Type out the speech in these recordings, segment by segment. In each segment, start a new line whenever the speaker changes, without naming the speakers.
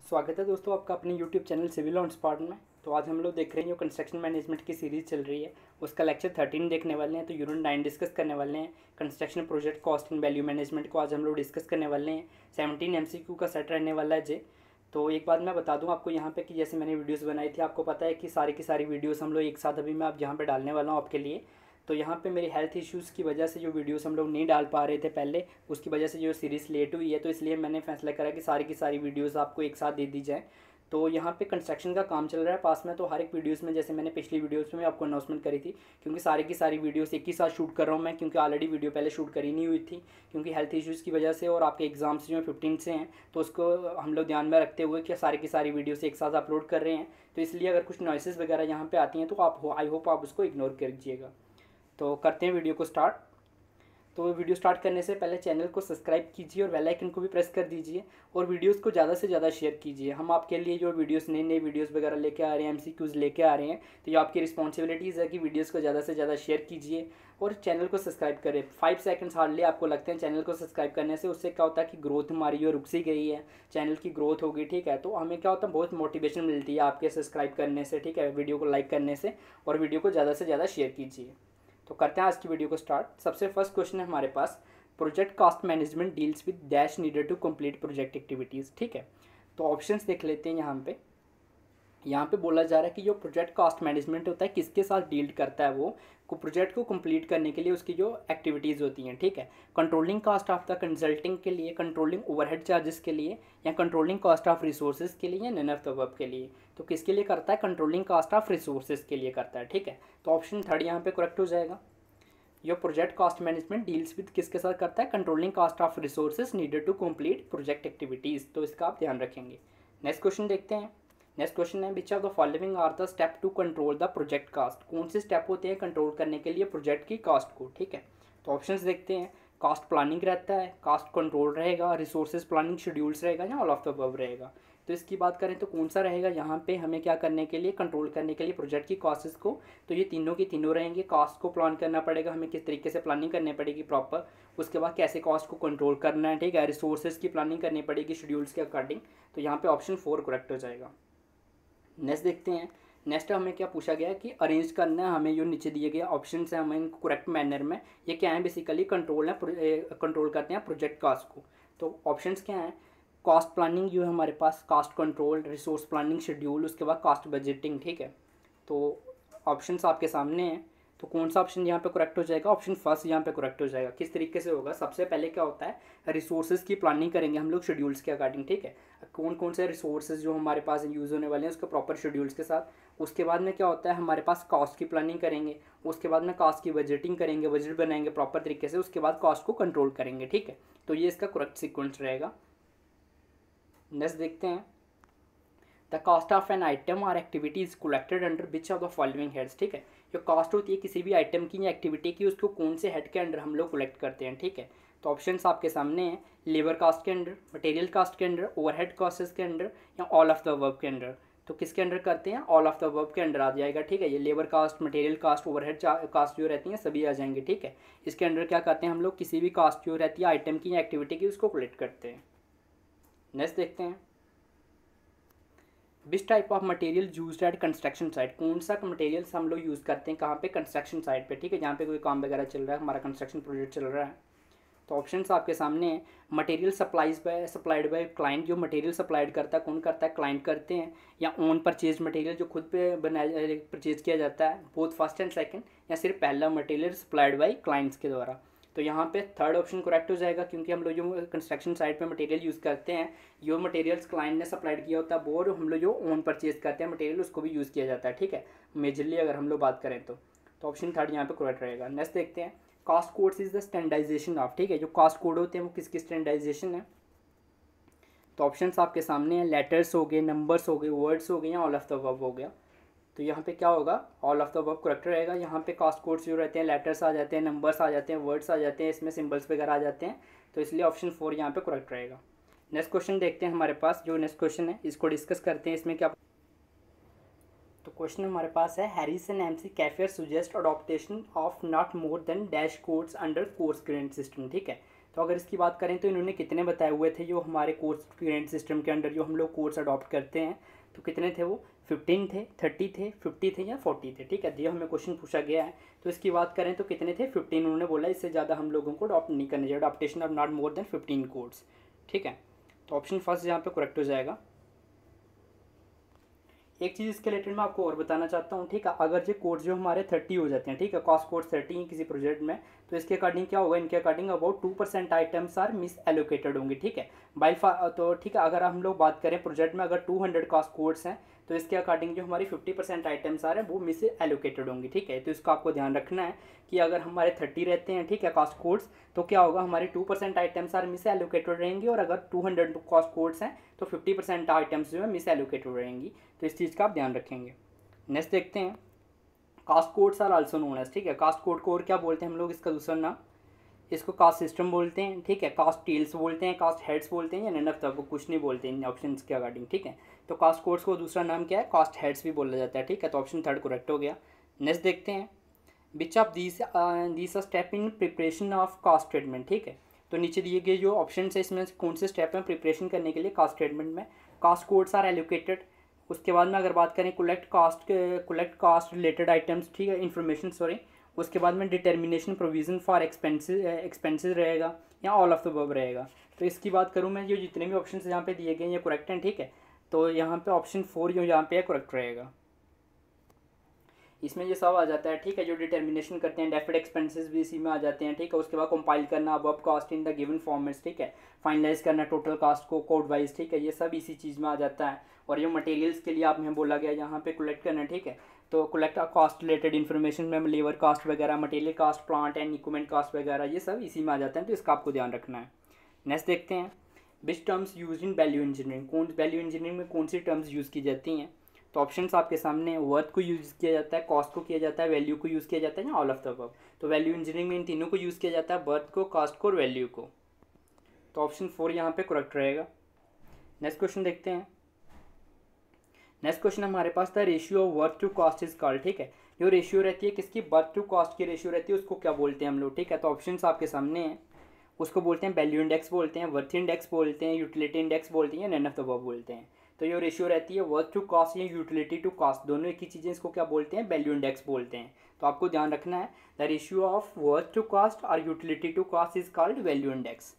स्वागत है दोस्तों आपका अपने YouTube channel Civil On Spot में। तो आज हम लोग देख रहे हैं जो कंस्ट्रक्शन मैनेजमेंट की सीरीज़ चल रही है उसका लेक्चर 13 देखने वाले हैं। तो यूनिट 9 डिस्कस करने वाले हैं। Construction project cost and value management को आज हम लोग डिस्कस करने वाले हैं। 17 MCQ का सेट रहने वाला है जे। तो एक बात मैं बता दूं आपको यहाँ पे कि जैसे मैंने वीडियोस बनाई थी, आपको पता है कि सारी की सारी वीडियोस हम लोग एक साथ अभी मैं आप यहाँ पे डालने वाला हूँ आपके लिए। तो यहाँ पे मेरी हेल्थ इश्यूज़ की वजह से जो वीडियोस हम लोग नहीं डाल पा रहे थे पहले, उसकी वजह से जो सीरीज़ लेट हुई है, तो इसलिए मैंने फैसला करा कि सारी की सारी वीडियोस आपको एक साथ दे दी जाए। तो यहाँ पे कंस्ट्रक्शन का काम चल रहा है पास में, तो हर एक वीडियोस में जैसे मैंने पिछली वीडियोस में आपको अनाउंसमेंट करी थी, क्योंकि सारी की सारी वीडियोस एक ही साथ शूट कर रहा हूँ मैं, क्योंकि ऑलरेडी वीडियो पहले शूट करी नहीं हुई थी क्योंकि हेल्थ इश्यूज़ की वजह से, और आपके एग्जाम्स जो 15 से हैं, तो उसको हम लोग ध्यान में रखते हुए कि सारी की सारी वीडियोस एक साथ अपलोड कर रहे हैं। तो इसलिए अगर कुछ नॉइसेस वगैरह यहाँ पर आती हैं तो आप आई होप आप उसको इग्नोर कीजिएगा। तो करते हैं वीडियो को स्टार्ट। तो वीडियो स्टार्ट करने से पहले चैनल को सब्सक्राइब कीजिए और बेल आइकन को भी प्रेस कर दीजिए, और वीडियोस को ज़्यादा से ज़्यादा शेयर कीजिए। हम आपके लिए जो वीडियोस नए नए वीडियोस वगैरह लेके आ रहे हैं, MCQs लेके आ रहे हैं, तो ये आपकी रिस्पॉन्सिबिलिटीज़ है कि वीडियोस को ज़्यादा से ज़्यादा शेयर कीजिए और चैनल को सब्सक्राइब करें। 5 सेकंड्स हार्डली आपको लगते हैं चैनल को सब्सक्राइब करने से। उससे क्या होता है कि ग्रोथ हमारी जो रुक सी गई है, चैनल की ग्रोथ होगी, ठीक है। तो हमें क्या होता है, बहुत मोटिवेशन मिलती है आपके सब्सक्राइब करने से, ठीक है, वीडियो को लाइक करने से, और वीडियो को ज़्यादा से ज़्यादा शेयर कीजिए। तो करते हैं आज की वीडियो को स्टार्ट। सबसे फर्स्ट क्वेश्चन है हमारे पास, project cost management deals with dash needed to complete project activities, ठीक है। तो ऑप्शंस देख लेते हैं। यहाँ पे बोला जा रहा है कि जो प्रोजेक्ट कॉस्ट मैनेजमेंट होता है किसके साथ डील करता है, वो को प्रोजेक्ट को कंप्लीट करने के लिए उसकी जो एक्टिविटीज़ होती हैं, ठीक है। Controlling cost of the consulting के लिए, कंट्रोलिंग ओवरहेड चार्जेस के लिए, या कंट्रोलिंग कॉस्ट ऑफ रिसोर्सेज के लिए, या नन ऑफ द अबव के लिए। तो किसके लिए करता है, कंट्रोलिंग कॉस्ट ऑफ रिसोर्सेज के लिए करता है, ठीक है। तो ऑप्शन थर्ड यहाँ पे करेक्ट हो जाएगा। Your project cost management deals with किसके साथ करता है, controlling cost of resources needed to complete project activities. तो इसका आप ध्यान रखेंगे। नेक्स्ट क्वेश्चन देखते हैं। नेक्स्ट क्वेश्चन है, which of the following are the step to control the project cost. कौन से स्टेप होते हैं कंट्रोल करने के लिए प्रोजेक्ट की कॉस्ट को, ठीक है। तो ऑप्शंस देखते हैं। कॉस्ट प्लानिंग रहता है, कॉस्ट कंट्रोल रहेगा, रिसोर्सेज प्लानिंग शेड्यूल्स रहेगा, या ऑल ऑफ द अबव रहेगा। तो इसकी बात करें तो कौन सा रहेगा यहाँ पे हमें क्या करने के लिए, कंट्रोल करने के लिए प्रोजेक्ट की कॉस्ट्स को। तो ये तीनों की तीनों रहेंगे। कॉस्ट को प्लान करना पड़ेगा हमें, किस तरीके से प्लानिंग करनी पड़ेगी प्रॉपर, उसके बाद कैसे कॉस्ट को कंट्रोल करना है, ठीक है। रिसोर्सेज की प्लानिंग करनी पड़ेगी शेड्यूल्स के अकॉर्डिंग। तो यहाँ पे ऑप्शन 4 करेक्ट हो जाएगा। नेक्स्ट देखते हैं। नेक्स्ट हमें क्या पूछा गया है कि अरेंज करना है हमें, जो नीचे दिए गए ऑप्शन है हमें इनको करेक्ट मैनर में, ये क्या है बेसिकली कंट्रोल है, कंट्रोल करते हैं प्रोजेक्ट कॉस्ट को। तो ऑप्शंस क्या हैं, कॉस्ट प्लानिंग जो है हमारे पास, cost control, resource planning schedule, उसके बाद कॉस्ट बजटिंग, ठीक है। तो ऑप्शंस आपके सामने हैं। तो कौन सा ऑप्शन यहाँ पे करेक्ट हो जाएगा, ऑप्शन फर्स्ट यहाँ पे करेक्ट हो जाएगा। किस तरीके से होगा, सबसे पहले क्या होता है, रिसोर्सेज की प्लानिंग करेंगे हम लोग शेड्यूल्स के अकॉर्डिंग, ठीक है। कौन कौन से रिसोर्सेज जो हमारे पास यूज़ होने वाले हैं उसके प्रॉपर शेड्यूल्स के साथ। उसके बाद में क्या होता है, हमारे पास कॉस्ट की प्लानिंग करेंगे, उसके बाद में कॉस्ट की बजटिंग करेंगे, बजट बनाएंगे प्रॉपर तरीके से, उसके बाद कॉस्ट को कंट्रोल करेंगे, ठीक है। तो ये इसका करेक्ट सीक्वेंस रहेगा। नेक्स्ट देखते हैं। The cost of an item और activity is collected under which of the following heads, ठीक है। जो कॉस्ट होती है किसी भी आइटम की या एक्टिविटी की, उसको कौन से हेड के अंडर हम लोग कलेक्ट करते हैं, ठीक है। तो ऑप्शंस आपके सामने हैं, लेबर कॉस्ट के अंडर, मटेरियल कॉस्ट के अंडर, ओवरहेड कॉस्ट के अंडर, या ऑल ऑफ द अबव के अंडर। तो किसके अंडर करते हैं, ऑल ऑफ द अबव के अंडर आ जाएगा, ठीक है। ये labour cost, material cost, overhead cost जो रहती हैं सभी आ जाएंगे, ठीक है। इसके अंडर क्या करते हैं हम लोग, किसी भी कॉस्ट जो रहती है आइटम की या एक्टिविटी की, उसको कलेक्ट करते हैं। नेक्स्ट देखते हैं। Which type of material use at construction site, कौन सा मटेरियल्स हम लोग यूज़ करते हैं कहाँ पे, कंस्ट्रक्शन साइट पे, ठीक है, जहाँ पे कोई काम वगैरह चल रहा है, हमारा कंस्ट्रक्शन प्रोजेक्ट चल रहा है। तो ऑप्शंस आपके सामने हैं। मटेरियल सप्लाइड बाय क्लाइंट, जो मटेरियल सप्लाइड करता है कौन करता है, क्लाइंट करते हैं, या ओन परचेज मटेरियल जो खुद पे बनाया परचेज किया जाता है, बोथ फर्स्ट एंड सेकंड, या सिर्फ पहला मटेरियल सप्लाइड बाय क्लाइंट्स के द्वारा। तो यहाँ पे थर्ड ऑप्शन करेक्ट हो जाएगा, क्योंकि हम लोग जो कंस्ट्रक्शन साइट पे मटेरियल यूज़ करते हैं, जो मटेरियल्स क्लाइंट ने सप्लाइड किया होता है वो, और हम लोग जो ओन परचेज करते हैं मटेरियल उसको भी यूज़ किया जाता है, ठीक है, मेजरली अगर हम लोग बात करें तो। ऑप्शन थर्ड यहाँ पे करेक्ट रहेगा। नेक्स्ट देखते हैं। Cost codes is the standardisation of, ठीक है, जो कॉस्ट कोड होते हैं वो किसकी स्टैंडर्डाइजेशन है। तो ऑप्शंस आपके सामने हैं, लेटर्स हो गए, नंबर्स हो गए, वर्ड्स हो गए, या ऑल ऑफ द अबव हो गया। तो यहाँ पे क्या होगा, all of the above correct रहेगा। यहाँ पे कॉस्ट कोड्स जो रहते हैं, लेटर्स आ जाते हैं, नंबर्स आ जाते हैं, वर्ड्स आ जाते हैं, इसमें सिंबल्स वगैरह आ जाते हैं, तो इसलिए ऑप्शन 4 यहाँ पे करेक्ट रहेगा। नेक्स्ट क्वेश्चन देखते हैं हमारे पास। जो नेक्स्ट क्वेश्चन है इसको डिस्कस करते हैं, इसमें क्या। तो क्वेश्चन हमारे पास है, Harris and McCaffer suggest adoption of not more than dash codes under coarse grade system, ठीक है। तो अगर इसकी बात करें तो इन्होंने कितने बताए हुए थे जो हमारे कोर्स स्टूडेंट सिस्टम के अंडर जो हम लोग कोर्स अडॉप्ट करते हैं, तो कितने थे वो 15 थे, 30 थे, 50 थे या 40 थे। ठीक है, ये हमें क्वेश्चन पूछा गया है। तो इसकी बात करें तो कितने थे 15, उन्होंने बोला इससे ज़्यादा हम लोगों को अडॉप्ट नहीं करना चाहिए, adaptation of not more then 15 course. ठीक है, तो ऑप्शन फर्स्ट यहाँ पे करेक्ट हो जाएगा। एक चीज़ इसके रिलेटेड मैं आपको और बताना चाहता हूँ। ठीक है, अगर जो कोर्स जो हमारे 30 हो जाते हैं, ठीक है, कॉस्ट कोर्स 30 है किसी प्रोजेक्ट में, तो इसके अकॉर्डिंग क्या होगा, इनके according about 2% items are misallocated होंगे। ठीक है, तो ठीक है, अगर हम लोग बात करें प्रोजेक्ट में अगर 200 कॉस्ट कोर्स हैं तो इसके अकॉर्डिंग जो हमारी 50% आइटम्स आ रहे हैं वो मिस एलोकेटेड होंगी। ठीक है, तो इसको आपको ध्यान रखना है कि अगर हमारे 30 रहते हैं, ठीक है, कॉस्ट कोर्स, तो क्या होगा, हमारे 2% आइटम्स आर मिस एलोकेटेड रहेंगी, और अगर 200 कॉस्ट कोर्स हैं तो 50% आइटम्स जो है मिस एलोकेटेड रहेंगी। तो इस चीज़ का आप ध्यान रखेंगे। नेक्स्ट देखते हैं, cost codes are also known as. ठीक है, कास्ट कोड को और क्या बोलते हैं हम लोग, इसका दूसरा नाम, इसको कास्ट सिस्टम बोलते हैं। ठीक है, कास्ट टेल्स बोलते हैं, कास्ट हेड्स बोलते हैं, या नन ऑफ द अबव, कुछ नहीं बोलते इन ऑप्शंस के अकॉर्डिंग। ठीक है, तो कास्ट कोड्स को दूसरा नाम क्या है, कास्ट हेड्स भी बोला जाता है। ठीक है, तो ऑप्शन थर्ड करेक्ट हो गया। नेक्स्ट देखते हैं, which of these step in preparation of cost statement. ठीक है, तो नीचे दिए गए जो ऑप्शन है इसमें कौन से स्टेप हैं प्रिपरेशन करने के लिए कास्ट स्टेटमेंट में। कास्ट कोड्स आर एलोकेटेड, उसके बाद में अगर बात करें कलेक्ट कास्ट रिलेटेड आइटम्स, ठीक है, इन्फॉर्मेशन सॉरी, उसके बाद में डिटर्मिनेशन प्रोविजन फॉर एक्सपेंसेस रहेगा, या ऑल ऑफ द अबव रहेगा। तो इसकी बात करूँ मैं, जो जितने भी ऑप्शन यहाँ पे दिए गए हैं ये करेक्ट हैं। ठीक है, तो यहाँ पे ऑप्शन 4 जो यहाँ पे करेक्ट रहेगा, इसमें ये सब आ जाता है। ठीक है, जो डिटर्मिनेशन करते हैं, डेफिड एक्सपेंसेस भी इसी में आ जाते हैं। ठीक है, उसके बाद कंपाइल करना above cost in the given formats. ठीक है, फाइनलाइज करना टोटल कॉस्ट को कोड वाइज। ठीक है, ये सब इसी चीज़ में आ जाता है। और ये मटेरियल्स के लिए आप हमें बोला गया यहाँ पे कलेक्ट करना। ठीक है, तो कलेक्ट कॉस्ट रिलेटेड इन्फॉर्मेशन में लेबर कास्ट वगैरह, material cost, plant and equipment cost वगैरह, ये सब इसी में आ जाते हैं। तो इसका आपको ध्यान रखना है। नेक्स्ट देखते हैं, which terms use in value engineering, value engineering में कौन सी टर्म्स यूज़ की जाती हैं। तो ऑप्शंस आपके सामने, वर्थ को यूज़ किया जाता है, कॉस्ट को किया जाता है, वैल्यू को यूज़ किया जाता है, या ऑल ऑफ द अबव। तो वैल्यू इंजीनियरिंग में इन तीनों को यूज़ किया जाता है, वर्थ को, कॉस्ट को और वैल्यू को। तो ऑप्शन 4 यहाँ पे करेक्ट रहेगा। नेक्स्ट क्वेश्चन देखते हैं। नेक्स्ट क्वेश्चन हमारे पास था, ratio of worth to cost is called. ठीक है, जो रेशियो रहती है किसकी, वर्थ टू कॉस्ट की रेशियो रहती है, उसको क्या बोलते हैं हम लोग। ठीक है, तो ऑप्शंस आपके सामने हैं, उसको बोलते हैं वैल्यू इंडेक्स बोलते हैं, वर्थ इंडेक्स बोलते हैं, यूटिलिटी इंडेक्स बोलते हैं, या नन ऑफ द अबव बोलते हैं। तो ये रेशियो रहती है वर्थ टू कॉस्ट या यूटिलिटी टू कॉस्ट, दोनों एक ही चीज़ें, इसको क्या बोलते हैं, वैल्यू इंडेक्स बोलते हैं। तो आपको ध्यान रखना है, the ratio of worth to cost और utility to cost is called value index.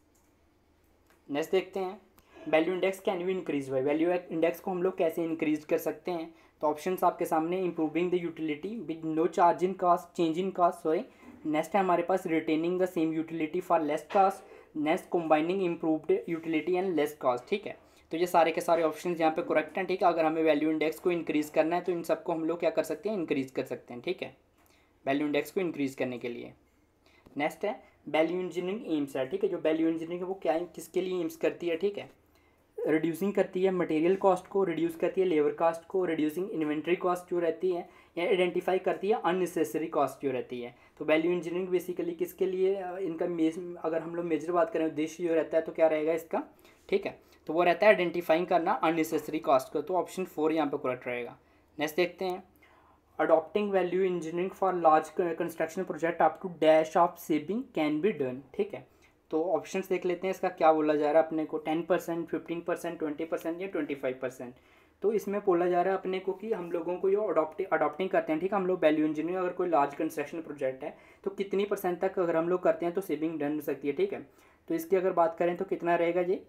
Next देखते हैं, value index can be increase by, value index को हम लोग कैसे इंक्रीज कर सकते हैं। तो ऑप्शंस आपके सामने, improving the utility with no charge in cost, change in cost sorry. Next है हमारे पास, retaining the same utility for less cost. Next, combining improved utility and less cost. ठीक है, तो ये सारे के सारे ऑप्शंस यहाँ पे करेक्ट हैं। ठीक है, अगर हमें वैल्यू इंडेक्स को इंक्रीज़ करना है तो इन सबको हम लोग क्या कर सकते हैं, इंक्रीज़ कर सकते हैं। ठीक है, वैल्यू इंडेक्स को इंक्रीज़ करने के लिए। नेक्स्ट है, वैल्यू इंजीनियरिंग एम्स है। ठीक है, जो वैल्यू इंजीनियरिंग है वो क्या, किसके लिए एम्स करती है। ठीक है, रिड्यूसिंग करती है मटेरियल कॉस्ट को, रिड्यूस करती है लेबर कास्ट को, रिड्यूसिंग इन्वेंट्री कॉस्ट जो रहती है, या आइडेंटिफाई करती है अननेसेसरी कॉस्ट जो रहती है। तो वैल्यू इंजीनियरिंग बेसिकली किसके लिए, इनका अगर हम लोग मेजर बात करें उद्देश्य जो रहता है तो क्या रहेगा इसका। ठीक है, तो वो रहता है आइडेंटिफाइंग करना अननेसेसरी कॉस्ट को। तो ऑप्शन 4 यहाँ पे करेक्ट रहेगा। नेक्स्ट देखते हैं, adopting value engineering for large construction project up to dash of saving can be done. ठीक है, तो ऑप्शंस देख लेते हैं, इसका क्या बोला जा रहा है अपने को, 10%, 15%, 20% या 25%। तो इसमें बोला जा रहा है अपने को कि हम लोगों को जो अडॉप्टिंग करते हैं, ठीक है, हम लोग वैल्यू इंजीनियरिंग अगर कोई लार्ज कंस्ट्रक्शन प्रोजेक्ट है तो कितनी % तक अगर हम लोग करते हैं तो सेविंग डन हो सकती है। ठीक है, तो इसकी अगर बात करें तो कितना रहेगा जी,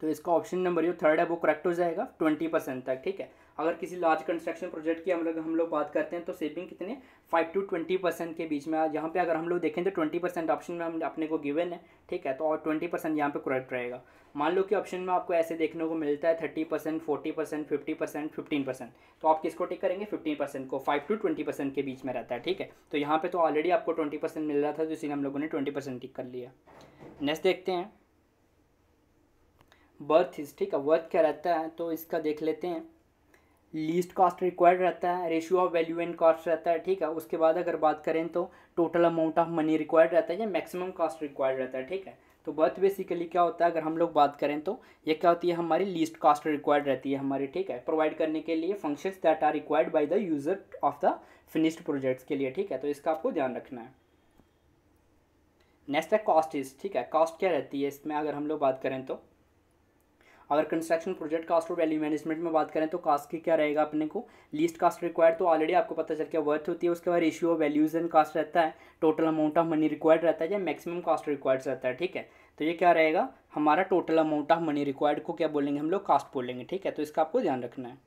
तो इसका ऑप्शन नंबर जो थर्ड है वो करेक्ट हो जाएगा, 20% तक। ठीक है, अगर किसी लार्ज कंस्ट्रक्शन प्रोजेक्ट की हम लोग बात करते हैं तो सेविंग कितने 5 to 20% के बीच में। यहाँ पे अगर हम लोग देखें तो 20% ऑप्शन में हम अपने को गिवन है। ठीक है, तो और 20% यहाँ पे करेक्ट रहेगा। मान लो कि ऑप्शन में आपको ऐसे देखने को मिलता है 30%, 40%, 50%, 15%, तो आप किसको टिक करेंगे, 15% को। 5 to 20% के बीच में रहता है। ठीक है, तो यहाँ पे तो ऑलरेडी आपको 20% मिल रहा था, तो इसीलिए हम लोगों ने 20% टिक कर लिया। नेक्स्ट देखते हैं, बर्थ इज। ठीक है, वर्थ क्या रहता है तो इसका देख लेते हैं, लीस्ट कॉस्ट रिक्वायर्ड रहता है, ratio of value and cost रहता है। ठीक है, उसके बाद अगर बात करें तो total amount of money required रहता है या मैक्सिमम कॉस्ट रिक्वायर्ड रहता है। ठीक है, तो बर्थ बेसिकली क्या होता है अगर हम लोग बात करें तो ये क्या होती है, हमारी लीस्ट कॉस्ट रिक्वायर्ड रहती है हमारी। ठीक है, प्रोवाइड करने के लिए functions that are required by the user of the finished projects के लिए। ठीक है, तो इसका आपको ध्यान रखना है। नेक्स्ट है कॉस्ट इज, ठीक है। कॉस्ट क्या रहती है इसमें अगर हम लोग बात करें तो, अगर कंस्ट्रक्शन प्रोजेक्ट कॉस्ट और वैल्यू मैनेजमेंट में बात करें तो कॉस्ट की क्या रहेगा अपने को, लीस्ट कॉस्ट रिक्वायर्ड तो ऑलरेडी आपको पता चल गया वर्थ होती है, उसके बाद ratio of values and cost रहता है, total amount of money required रहता है या मैक्सिमम कॉस्ट रिक्वायर्ड रहता है, ठीक है। तो ये क्या रहेगा हमारा total amount of money required को क्या बोलेंगे हम लोग, कॉस्ट बोलेंगे, ठीक है। तो इसका आपको ध्यान रखना है।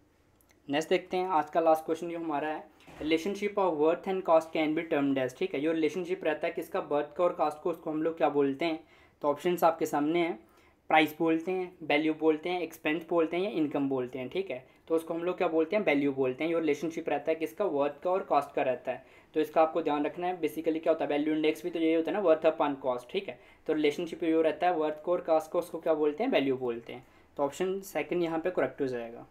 नेक्स्ट देखते हैं आज का लास्ट क्वेश्चन जो हमारा है, relationship of worth and cost can be termed as, ठीक है। जो रिलेशनशिप रहता है किसका, वर्थ का और कॉस्ट को, उसको हम लोग क्या बोलते हैं। तो ऑप्शंस आपके सामने हैं, प्राइस बोलते हैं, वैल्यू बोलते हैं, एक्सपेंस बोलते हैं या इनकम बोलते हैं, ठीक है। तो उसको हम लोग क्या बोलते हैं, वैल्यू बोलते हैं। जो रिलेशनशिप रहता है किसका, वर्थ का और कॉस्ट का रहता है। तो इसका आपको ध्यान रखना है। बेसिकली क्या होता है, वैल्यू इंडेक्स भी तो यही होता है ना, वर्थ अपॉन कॉस्ट, ठीक है। तो रिलेशनशिप जो रहता है वर्थ को और कॉस्ट को, उसको क्या बोलते हैं, वैल्यू बोलते हैं। तो ऑप्शन सेकंड यहाँ पे करेक्ट हो जाएगा।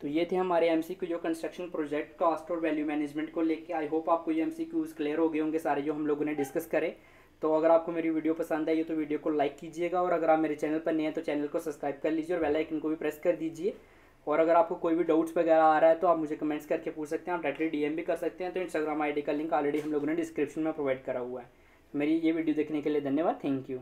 तो ये थे हमारे एमसीक्यू जो कंस्ट्रक्शन प्रोजेक्ट कॉस्ट और वैल्यू मैनेजमेंट को लेके। आई होप आपको ये एमसीक्यूज क्लियर हो गए होंगे सारे जो हम लोगों ने डिस्कस करे। तो अगर आपको मेरी वीडियो पसंद आई तो वीडियो को लाइक कीजिएगा, और अगर आप मेरे चैनल पर नए हैं तो चैनल को सब्सक्राइब कर लीजिए और बेल आइकन को भी प्रेस कर दीजिए। और अगर आपको कोई भी डाउट्स वगैरह आ रहा है तो आप मुझे कमेंट्स करके पूछ सकते हैं, आप डायरेक्टली डीएम भी कर सकते हैं। तो इंस्टाग्राम आईडी का लिंक ऑलरेडी हम लोगों ने डिस्क्रिप्शन में प्रोवाइड करा हुआ है। मेरी ये वीडियो देखने के लिए धन्यवाद, थैंक यू।